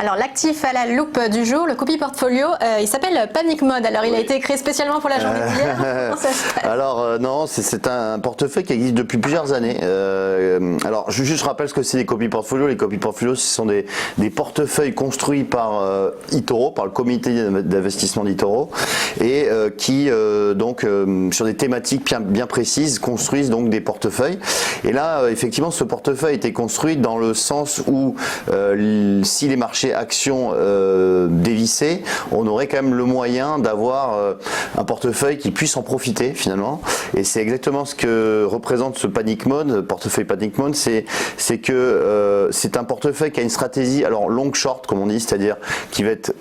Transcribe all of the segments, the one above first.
Alors l'actif à la loupe du jour, le copy portfolio, il s'appelle Panic Mode. Alors il a été créé spécialement pour la journée d'hier. Comment ça se passe? Alors non, c'est un portefeuille qui existe depuis plusieurs années. Alors je juste rappelle ce que c'est les copy portfolio. Les copy portfolio, ce sont des portefeuilles construits par eToro, par le comité d'investissement d'eToro, et qui donc sur des thématiques bien précises construisent donc des portefeuilles. Et là effectivement ce portefeuille a été construit dans le sens où si les marchés actions dévissaient, on aurait quand même le moyen d'avoir un portefeuille qui puisse en profiter finalement. Et c'est exactement ce que représente ce Panic Mode, portefeuille Panic Mode, c'est que c'est un portefeuille qui a une stratégie alors long short comme on dit, c'est-à-dire qui va être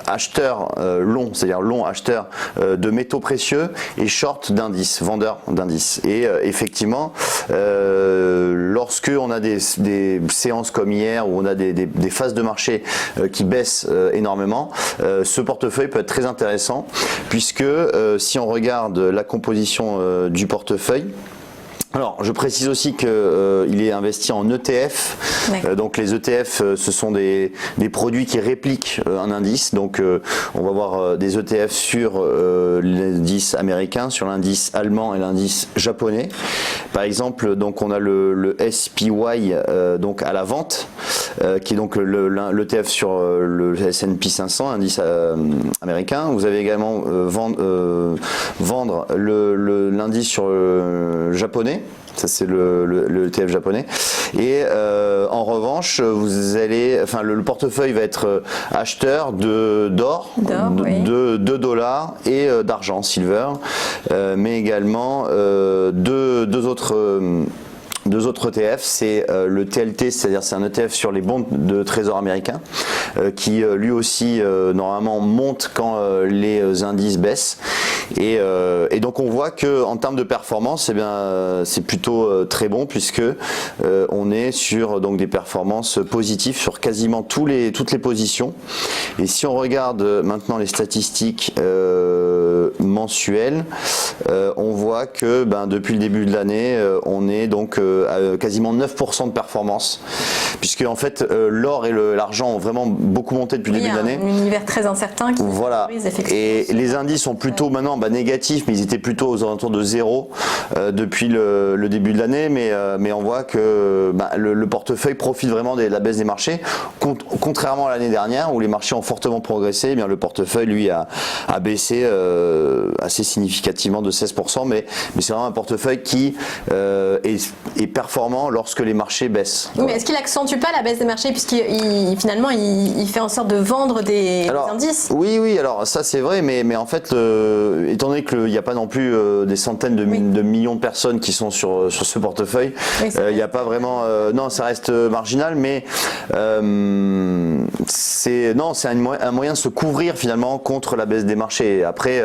acheteur long, c'est-à-dire long acheteur de métaux précieux et short d'indices, vendeur d'indices. Et effectivement, lorsque on a des séances comme hier où on a des phases de marché qui baissent énormément, ce portefeuille peut être très intéressant puisque si on regarde la composition du portefeuille, alors, je précise aussi qu'il est investi en ETF. Donc, les ETF, ce sont des produits qui répliquent un indice. Donc, on va voir des ETF sur l'indice américain, sur l'indice allemand et l'indice japonais. Par exemple, donc on a le SPY donc à la vente, qui est donc l'ETF sur le S&P 500, indice américain. Vous avez également vendre l'indice sur le japonais. Ça c'est le ETF japonais. Et en revanche, vous allez, enfin le portefeuille va être acheteur d'or, de dollars et d'argent, silver, mais également deux autres ETF, c'est le TLT, c'est-à-dire c'est un ETF sur les bons de trésor américains qui lui aussi normalement monte quand les indices baissent et donc on voit que en termes de performance, eh bien c'est plutôt très bon puisque on est sur donc des performances positives sur quasiment toutes les positions. Et si on regarde maintenant les statistiques mensuelles, on voit que depuis le début de l'année, on est donc à quasiment 9% de performance, puisque en fait l'or et l'argent ont vraiment beaucoup monté depuis le début de l'année. Un univers très incertain qui voilà. Et les indices sont plutôt maintenant négatifs, mais ils étaient plutôt aux alentours de 0 depuis le début de l'année, mais on voit que le portefeuille profite vraiment de la baisse des marchés, contrairement à l'année dernière où les marchés ont fortement progressé. Eh bien le portefeuille lui a baissé assez significativement de 16%, mais c'est vraiment un portefeuille qui est performant lorsque les marchés baissent. Oui, mais est-ce qu'il accentue pas la baisse des marchés puisqu'il finalement il fait en sorte de vendre des indices? Oui, alors ça c'est vrai, mais en fait étant donné qu'il n'y a pas non plus des centaines de millions de personnes qui sont sur ce portefeuille, il n'y a pas vraiment non, ça reste marginal, mais c'est un moyen de se couvrir finalement contre la baisse des marchés. Après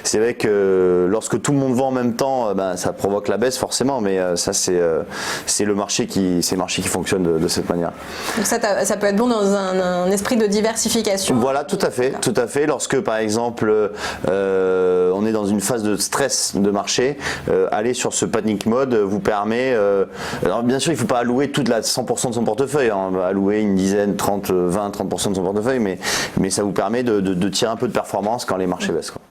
c'est vrai que lorsque tout le monde vend en même temps, ça provoque la baisse forcément, mais ça c'est le marché qui fonctionne de cette manière. Donc ça peut être bon dans un esprit de diversification. Voilà, tout à fait. Lorsque par exemple on est dans une phase de stress de marché, aller sur ce panic mode vous permet, alors bien sûr il ne faut pas allouer toute la 100% de son portefeuille, on va allouer une dizaine, 30% de son portefeuille, mais ça vous permet de tirer un peu de performance quand les marchés baissent, quoi.